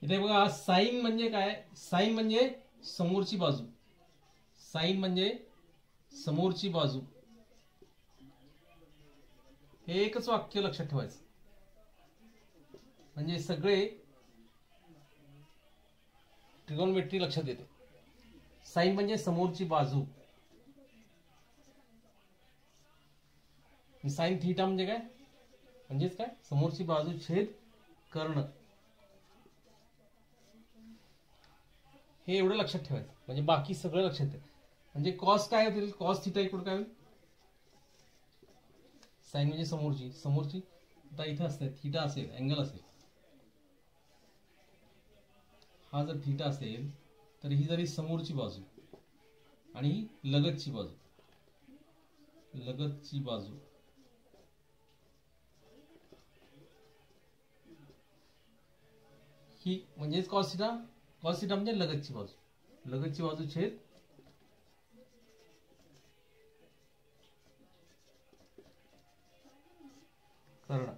इथे बघा साइन म्हणजे काय, साइन म्हणजे समोरची बाजू, साइन म्हणजे समोरची बाजू. हे एकच वाक्य लक्षात ठेवायचं, म्हणजे सगळे ट्रिगोनोमेट्री लक्षात येते. साइन म्हणजे समोरची बाजू. साइन थीटा म्हणजे काय, म्हणजेच काय, समोरची बाजू छेद कर्ण. हे एवढं लक्षात ठेवायचं, म्हणजे बाकी सगळं लक्षात येतं. म्हणजे कॉस काय होईल, कॉस थीटा इकडे काय होईल, साइन म्हणजे समोरची, समोरची आता इथे असते, थीटा असेल, अँगल असेल, हा जर थीटा असेल तर ही जरी समोरची बाजू आणि ही लगतची बाजू, लगतची बाजू. ही म्हणजेच कॉस थीटा, कॉस थीटा म्हणजे लगतची बाजू, लगतची बाजू छेद कर्ण.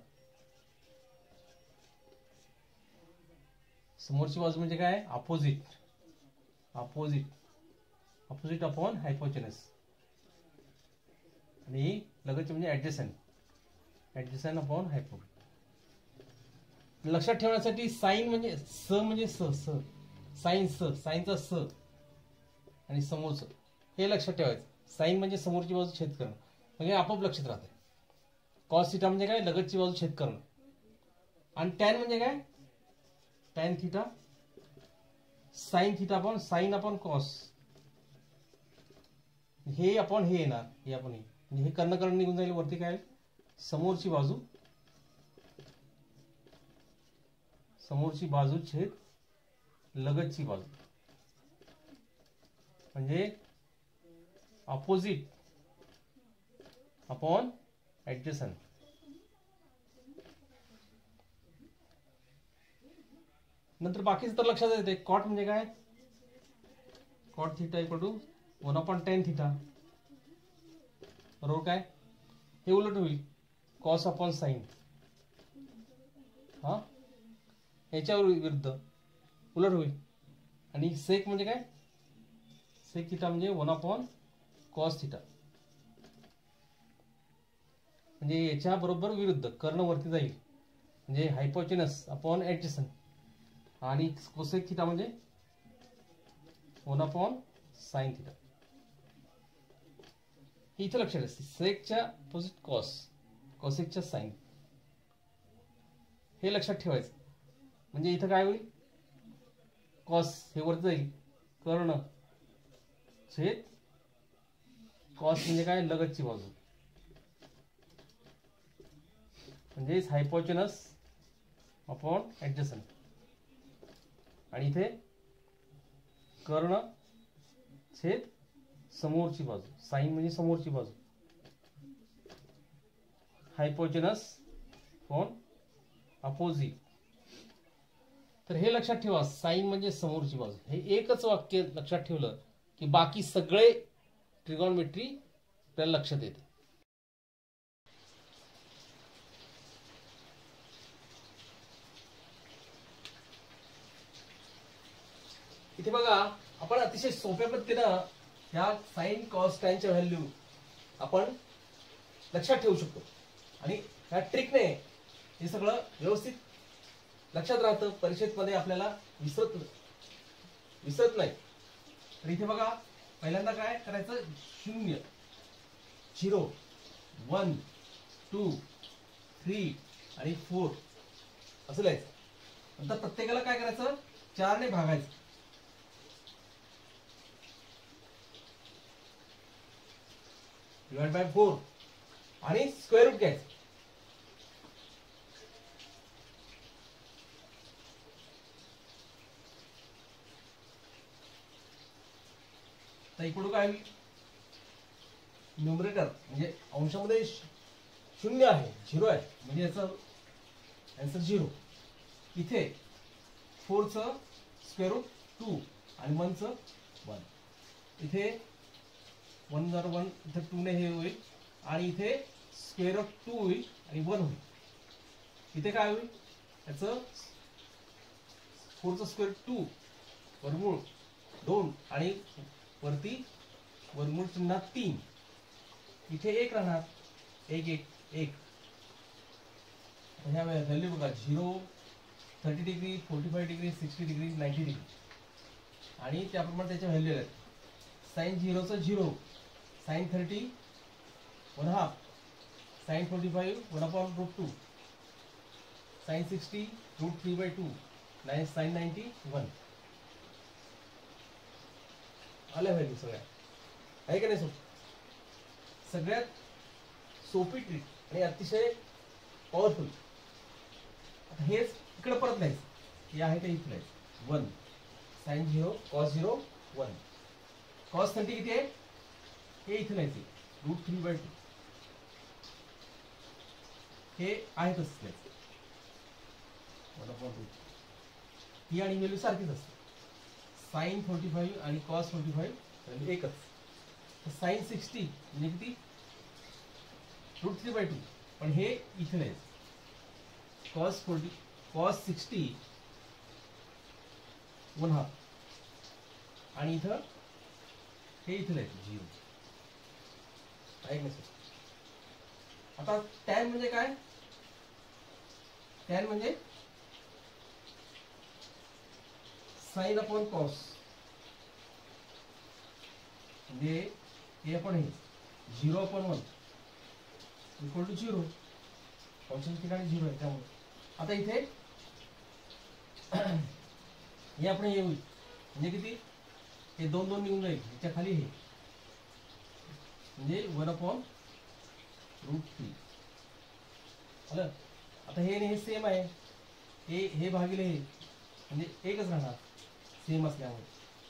समोरची बाजू म्हणजे काय, opposite, opposite, opposite upon hypotenuse. आणि लगतची म्हणजे ऍडजसंट, ऍडजसंट अपॉन हायपो. लक्षात ठेवण्यासाठी साइन म्हणजे स म्हणजे स, स साइन, स साइनचा स आणि समोरचं हे लक्षात ठेवायचं. साइन म्हणजे समोरची बाजू छेद करणं, म्हणजे आपोआप लक्षात राहते. कॉस थीटा म्हणजे काय, लगतची बाजू छेद करणं. आणि टॅन म्हणजे काय, tan theta, sine theta upon sine upon cos. हे आपण हे येणार, हे आपण हे, म्हणजे हे कर्ण कर्ण निघून जाईल, वरती काय समोरची बाजू, समोरची बाजू छेद लगतची बाजू, म्हणजे अपोजिट अपॉन ऍडजसंट. नंतर बाकीचं तर लक्षात येते. कॉट म्हणजे काय, cot theta equal to 1/tan theta, बरोबर. काय हे उलट होईल, कॉस अपॉन साइन, हा याच्यावर विरुद्ध उलट होईल. आणि सेक म्हणजे काय, सेक थीटा म्हणजे 1/cos थीटा, म्हणजे याच्या बरोबर विरुद्ध, कर्ण वरती जाईल, म्हणजे हायपोटेनस अपॉन ऍडजसंट. आणि कोसेक थीटा म्हणजे 1/sin थीटा. हे इथं लक्षात असते, सेकच्या अपोजिट कॉस, कॉसेकच्या साइन, हे लक्षात ठेवायचं. म्हणजे इथं काय होईल, कॉस हे वरती जाईल, कर्ण छेद कॉस म्हणजे काय, लगतची बाजू, म्हणजे हायपोटेनस अपॉन ऍडजसंट. आणि इथे कर्ण छेद समोरची बाजू, साइन म्हणजे समोरची बाजू, हायपोटेनस अपॉन अपोजिट. तर हे लक्षात ठेवा, साइन म्हणजे समोरची बाजू. हे एकच वाक्य लक्षात ठेवलं की बाकी सगळे ट्रिगोनोमेट्री आपल्याला लक्षात येते. इथे बघा, आपण अतिशय सोप्या पद्धतीनं ह्या साइन कॉस टॅनच्या व्हॅल्यू आपण लक्षात ठेवू शकतो. आणि ह्या ट्रिकने हे सगळं व्यवस्थित लक्षात राहतं, परीक्षेमध्ये आपल्याला विसरत नाही. तर इथे बघा, पहिल्यांदा काय करायचं, 0 0 1 2 3 आणि 4 असं लिहायचं. नंतर प्रत्येकाला काय करायचं, 4 ने भागायचं. डिवाइड बाय 4 आणि स्क्वेअर रूट घ्यायचं. तर इकडून काय होईल, न्यूमरेटर म्हणजे अंशामध्ये 0 आहे, 0 आहे, म्हणजे याचं आन्सर 0. इथे 4चं स्क्वेअर रूट 2 आणि 1चं 1. इथे 1 जर 1 इथे 2 ने हे होईल, आणि इथे स्क्वेअर रूट 2 होईल आणि 1 होईल. इथे काय होईल, याचं 4चा स्क्वेअर 2 वर्गमूळ 2 आणि वरती वर्गमूळ चिन्हात 3. इथे 1 राहणार. 1 1 1. ह्या व्हॅल्यू बघा 0, 30 डिग्री, 45 डिग्री, 60 डिग्री, 90 डिग्री आणि त्याप्रमाणे त्याच्या व्हॅल्यू आहेत. साइन 0चं 0, साइन 30 1/2, साइन 45 1/√2, साइन 60 √3/2, साइन 90 1. आल्या व्हॅल्यू सगळ्या आहे का नाही? सगळ्यात सोपी ट्रिक आणि अतिशय पॉवरफुल. हेच इकडे परत लिहायचं. हे आहे ते इथलं 1 साइन 0 कॉस 0 1. कॉस 30 किती आहे? हे इथं लिहायचे √3/2. हे आहे तसंच लिहायचं 1/2. ही आणि व्हॅल्यू सारखीच असते. साइन 45 आणि कॉस 45 व्हॅल्यू एकच. साइन 60 म्हणजे किती? √3/2. पण हे इथं लिहायचं कॉस 60 1/2 आणि इथं हे इथं लिहायचं 0. ऐक ना सर. आता टॅन म्हणजे काय? टॅन म्हणजे साइन अपॉन कॉस. म्हणजे हे आपण हे 0/1 इक्वल टू 0. फंक्शन ठिकाणी 0 आहे त्यामुळे. आता इथे हे आपण हे होईल म्हणजे किती? हे 2 2 निघून जाईल. ह्याच्या खाली हे म्हणजे 1/√3 आलं. आता हे सेम आहे. हे भागिले हे म्हणजे एकच राहणार सेम असल्यामुळे.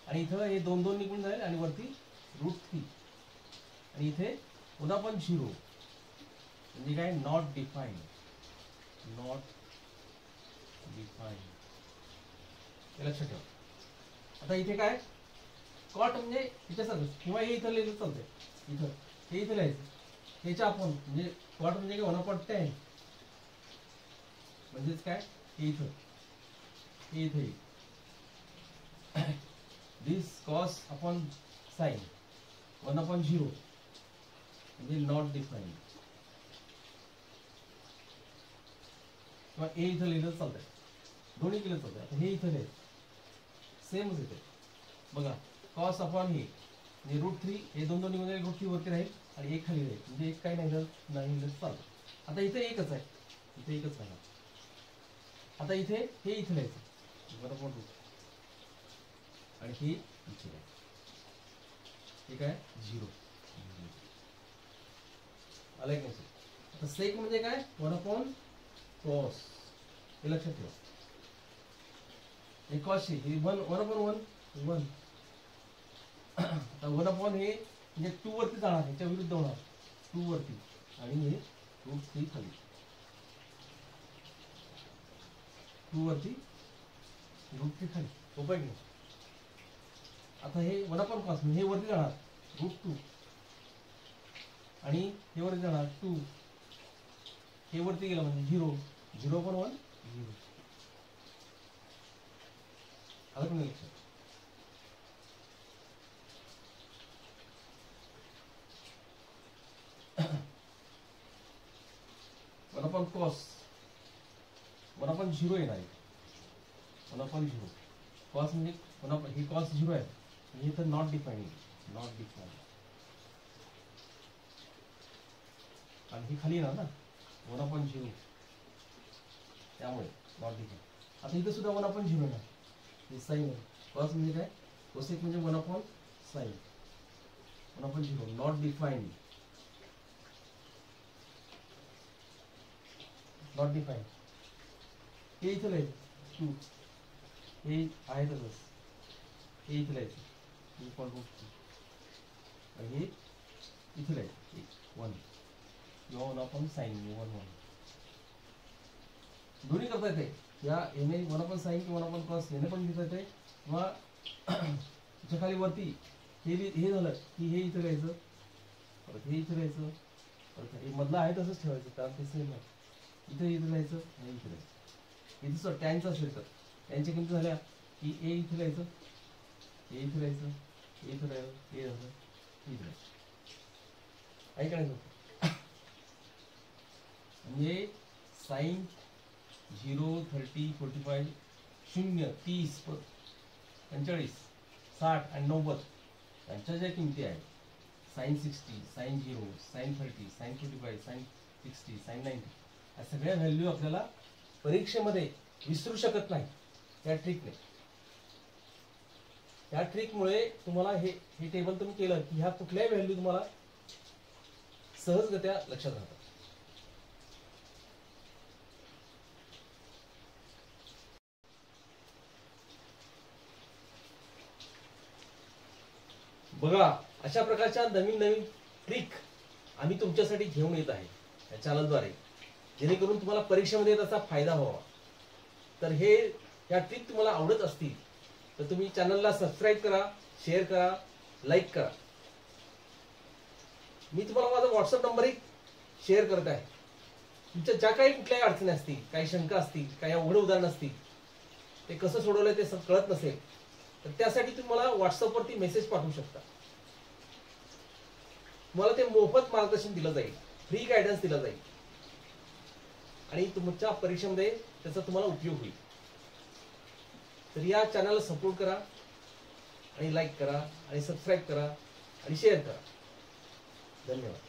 आणि इथं हे 2 2 निघून जाईल आणि वरती √3 आणि इथे 1/0 म्हणजे काय? Not defined. नॉट डिफाईन्ड हे लक्षात ठेवा. आता इथे काय? कॉट म्हणजे ह्याच्यासारखं किंवा हे इथं लिहिलं चालतंय. इथं हे इथं लिहायचं. ह्याच्या आपण म्हणजे कॉट म्हणजे काय? 1/10 म्हणजेच काय? हे इथं हे इथे दिस कॉस अपॉन साइन 1/0 म्हणजे नॉट डिफाईन्ड. किंवा ए इथं लिहिलं चालतंय. दोन्ही केलं चालतंय. आता हे इथं लिहायचं सेमच येते बघा. कॉस अपॉन हे म्हणजे √3 हे 2 2 निघून जाईल. √3 वरती राहील आणि 1 खाली राहील म्हणजे 1 काही नाही चालतं. आता इथे एकच आहे. इथे एकच राहणार. आता इथे हे इथं लिहायचं 1/2 आणि हे इथे लिहायचं. हे काय? 0 आलंय का? आता सेक म्हणजे काय? 1/cos हे लक्षात ठेवा. हे कॉस हे 1/1 1. आता 1/, हे म्हणजे 2 वरती जाणार. ह्याच्या विरुद्ध होणार 2 वरती आणि हे √3 खाली 2 वरती √3 खाली सोपं आहे की नाही? आता हे 1/cos हे वरती जाणार √2 आणि हे वरती जाणार 2. हे वरती गेलं म्हणजे 0 0/1 0. आलं पण लक्षात. cos 1/0 येणार आहे. 1/0 कॉस म्हणजे हे कॉस 0 आहे. हे तर नॉट डिफाईन्ड. नॉट डिफाईन्ड आणि हे खाली येणार ना 1/0 त्यामुळे नॉट डिफाईन्ड. आता इथे सुद्धा 1/0 येणार. हे साइन आहे. कॉस म्हणजे काय? कोसेक म्हणजे 1/sin 1/0 not defined. Not defined हे इथं लिहायचं 2. हे आहे तसंच हे इथं लिहायचं इक्वल टू 2 आणि हे इथं लिहायचं 1 किंवा 1/sin 1/1 दोन्ही करता येते. या याने 1/sin किंवा 1/cos याने पण लिहिता येते किंवा त्याच्या खाली वरती हे झालं की हे इथं लिहायचं परत हे इथं लिहायचं परत हे मधलं आहे तसंच ठेवायचं कारण ते सेम आहे. इथं लिहायचं आणि इथं लिहायचं. इथं टॅनचं असेल तर यांच्या किमती झाल्या की ए इथे लिहायचं, ए इथे लिहायचं, ए इथे राहिलं, ए झालं, इथे राहिलं. ऐकायचं म्हणजे साइन 0, 30, 45, 0, 30, 45, 60 आणि 90 यांच्या ज्या किमती आहेत, sine 60, sine 0, sine 30, sine 45, sine 60, sine 90, या सगळ्या व्हॅल्यू आपल्याला परीक्षेमध्ये विसरू शकत नाही या ट्रिकने. या ट्रिकमुळे तुम्हाला हे टेबल तुम्ही केलं की ह्या कुठल्याही व्हॅल्यू तुम्हाला सहजगत्या लक्षात राहतात. बघा, अशा प्रकारच्या नवीन नवीन ट्रिक आम्ही तुमच्यासाठी घेऊन येत आहे या चॅनलद्वारे, जेणेकरून तुम्हाला परीक्षेमध्ये त्याचा फायदा व्हावा. तर या ट्रिक तुम्हाला आवडत असतील तर तुम्ही चॅनलला सबस्क्राईब करा, शेअर करा, लाईक करा. मी तुम्हाला माझा व्हॉट्सअप नंबरही शेअर करत आहे. तुमच्या ज्या काही कुठल्याही अडचणी असतील, काही शंका असतील, काही अवघड उदाहरण असतील, ते कसं सोडवलंय ते कळत नसेल तर त्यासाठी तुम्हाला व्हॉट्सअपवरती मेसेज पाठवू शकता. तुम्हाला ते मोफत मार्गदर्शन दिलं जाईल, फ्री गायडन्स दिला जाईल आणि तुमच्या परीक्षेमध्ये त्याचा तुम्हाला उपयोग होईल. तर या चॅनलला सपोर्ट करा आणि लाईक करा आणि सबस्क्राईब करा आणि शेअर करा. धन्यवाद.